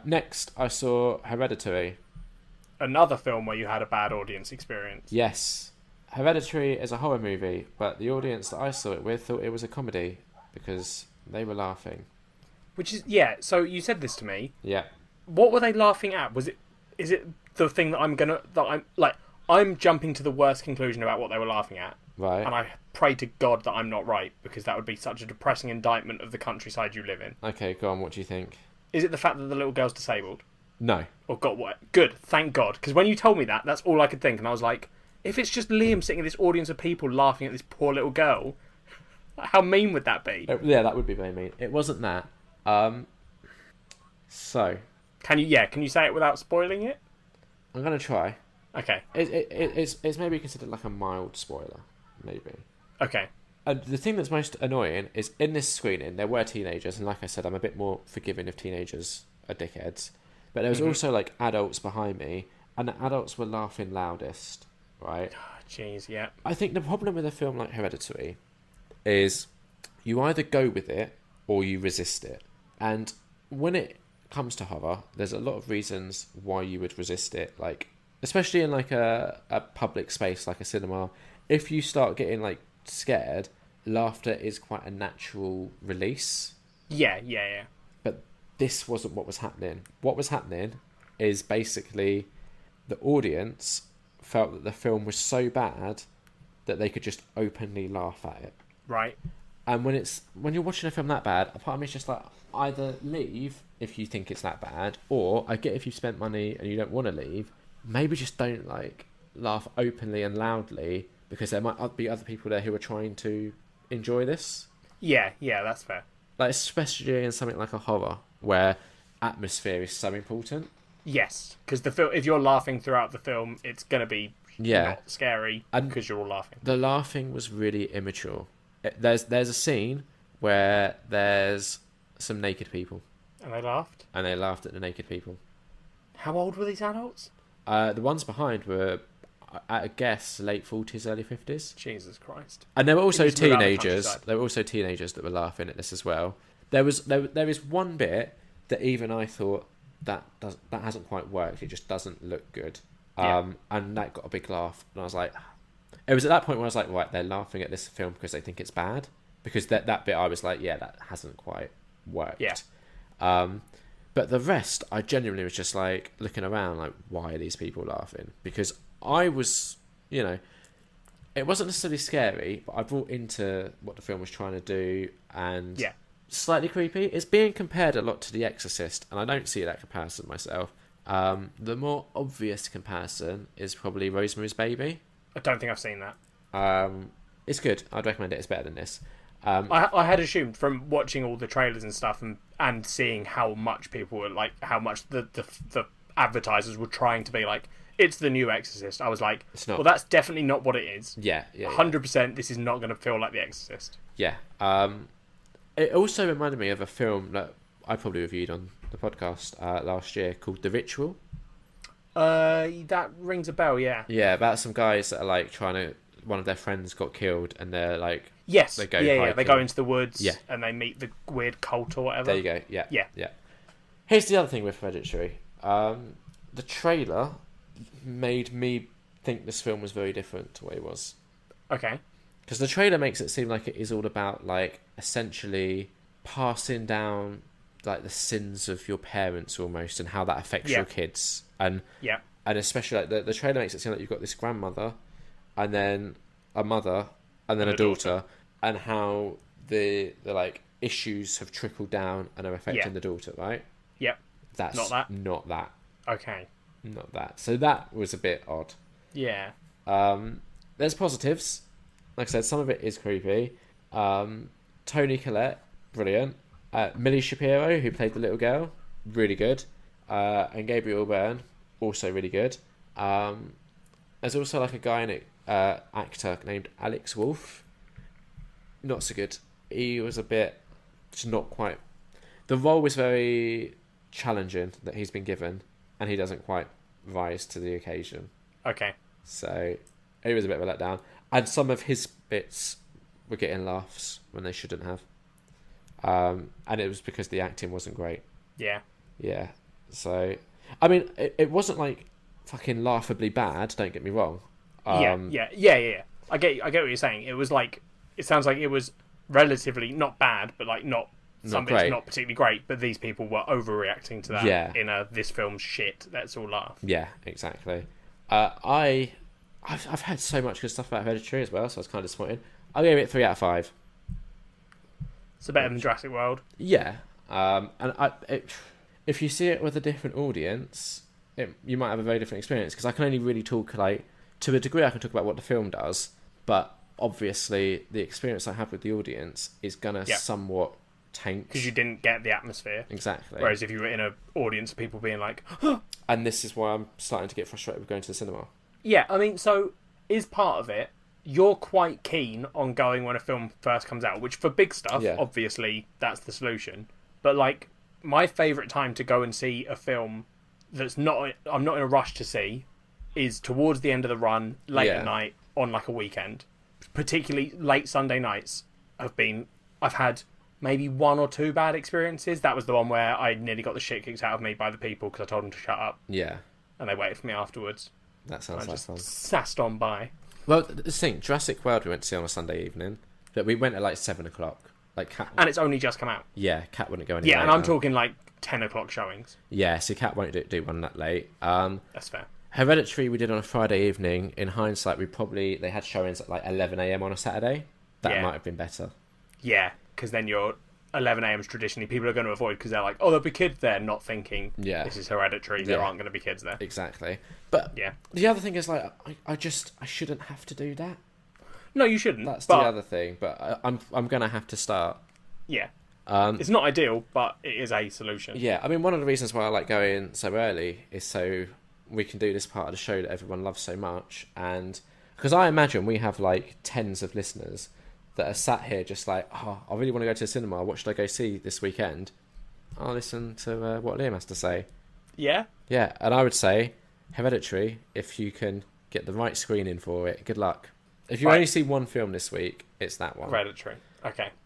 Next, I saw Hereditary. Another film where you had a bad audience experience. Yes. Hereditary is a horror movie, but the audience that I saw it with thought it was a comedy because they were laughing. Which is, yeah, so you said this to me. Yeah. What were they laughing at? Is it the thing I'm jumping to the worst conclusion about what they were laughing at. Right. And I pray to God that I'm not right, because that would be such a depressing indictment of the countryside you live in. Okay, go on. What do you think? Is it the fact that the little girl's disabled? No. Or got what? Good, thank God. Because when you told me that, that's all I could think. And I was like, if it's just Liam sitting in this audience of people laughing at this poor little girl, how mean would that be? Yeah, that would be very mean. It wasn't that. So. Can you say it without spoiling it? I'm going to try. Okay. It's maybe considered like a mild spoiler. Maybe. Okay. The thing that's most annoying is in this screening, there were teenagers. And like I said, I'm a bit more forgiving if teenagers are dickheads. But there was also like adults behind me. And the adults were laughing loudest. Right? Jeez, yeah. I think the problem with a film like Hereditary is you either go with it or you resist it. And when it comes to horror, there's a lot of reasons why you would resist it. Like, especially in like a public space like a cinema, if you start getting like scared, laughter is quite a natural release. Yeah. But this wasn't what was happening. What was happening is basically the audience felt that the film was so bad that they could just openly laugh at it. Right. And when you're watching a film that bad, a part of me is just like, either leave if you think it's that bad, or I get if you've spent money and you don't want to leave, maybe just don't like laugh openly and loudly, because there might be other people there who are trying to enjoy this. Yeah, that's fair. Like, especially in something like a horror where atmosphere is so important. Yes, because the film, if you're laughing throughout the film, it's gonna be not scary because you're all laughing. The laughing was really immature. There's a scene where there's some naked people. And they laughed? And they laughed at the naked people. How old were these adults? The ones behind were, at a guess, late 40s, early 50s. Jesus Christ. And there were also teenagers. There were also teenagers that were laughing at this as well. There is one bit that even I thought that hasn't quite worked. It just doesn't look good. And that got a big laugh. And I was like, it was at that point where I was like, right, they're laughing at this film because they think it's bad. Because that bit I was like, yeah, that hasn't quite worked. Yeah. But the rest, I genuinely was just like looking around, like, why are these people laughing? Because I was, it wasn't necessarily scary, but I brought into what the film was trying to do, and slightly creepy. It's being compared a lot to The Exorcist, and I don't see that comparison myself. The more obvious comparison is probably Rosemary's Baby. I don't think I've seen that. It's good. I'd recommend it. It's better than this. I had assumed from watching all the trailers and stuff and seeing how much people were like, how much the advertisers were trying to be like, it's the new Exorcist. I was like, it's not. Well, that's definitely not what it is. Yeah. 100%. This is not going to feel like The Exorcist. Yeah. It also reminded me of a film that I probably reviewed on the podcast last year called The Ritual. That rings a bell. Yeah. Yeah, about some guys that are like one of their friends got killed, and they're like, yes, they go they go into the woods, yeah, and they meet the weird cult or whatever. There you go. Yeah. Here's the other thing with Hereditary. The trailer made me think this film was very different to what it was. Okay. Because the trailer makes it seem like it is all about like essentially passing down like the sins of your parents almost, and how that affects your kids, and especially like the trailer makes it seem like you've got this grandmother, and then a mother, and then a daughter, and how the like issues have trickled down and are affecting the daughter, right? Yep. That's not that. Okay. Not that. So that was a bit odd. Yeah. There's positives. Like I said, some of it is creepy. Toni Collette, brilliant. Millie Shapiro, who played the little girl, really good. And Gabriel Byrne, also really good. There's also like a guy in it, actor named Alex Wolff. Not so good. He was a bit, just not quite. The role was very challenging that he's been given, and he doesn't quite rise to the occasion. Okay. So it was a bit of a letdown. And some of his bits were getting laughs when they shouldn't have. And it was because the acting wasn't great. Yeah. Yeah. So, I mean, it wasn't like fucking laughably bad. Don't get me wrong. Yeah. I get what you're saying. It was like, it sounds like it was relatively not bad, but like not some bits great. not particularly great. But these people were overreacting to that. Yeah. In this film's shit. Let's all laugh. Yeah, exactly. I've heard so much good stuff about Hereditary as well, so I was kind of disappointed. I'll give it 3 out of 5. So better than Jurassic World. Yeah, if you see it with a different audience, you might have a very different experience. Because I can only really talk to a degree. I can talk about what the film does, but obviously the experience I have with the audience is gonna somewhat taint, because you didn't get the atmosphere. Exactly. Whereas if you were in an audience of people being like, and this is why I'm starting to get frustrated with going to the cinema. yeah, I mean, so is part of it. You're quite keen on going when a film first comes out, which for big stuff, obviously, that's the solution. But, like, my favourite time to go and see a film I'm not in a rush to see is towards the end of the run, late at night, on, like, a weekend. Particularly late Sunday nights I've had maybe 1 or 2 bad experiences. That was the one where I nearly got the shit kicked out of me by the people because I told them to shut up. Yeah. And they waited for me afterwards. That sounds like fun. Sassed on by. Well, the thing, Jurassic World we went to see on a Sunday evening, but we went at like 7 o'clock. Like Cat, and it's only just come out. Yeah, Cat wouldn't go any later. later. And I'm talking like 10 o'clock showings. Yeah, so Cat won't do one that late. That's fair. Hereditary we did on a Friday evening. In hindsight, they had showings at like 11 a.m. on a Saturday. That might have been better. Yeah, because then your 11 a.m. is traditionally people are going to avoid because they're like, oh, there'll be kids there, not thinking this is Hereditary. There aren't going to be kids there. Exactly. But the other thing is like I shouldn't have to do that. No, you shouldn't. That's the other thing. But I'm going to have to start. Yeah. It's not ideal, but it is a solution. Yeah, I mean, one of the reasons why I like going so early is so we can do this part of the show that everyone loves so much, and because I imagine we have like tens of listeners that are sat here just like, oh, I really want to go to the cinema. What should I go see this weekend? I'll listen to what Liam has to say. Yeah? Yeah, and I would say Hereditary, if you can get the right screening for it, good luck. If you only see one film this week, it's that one. Hereditary. Okay.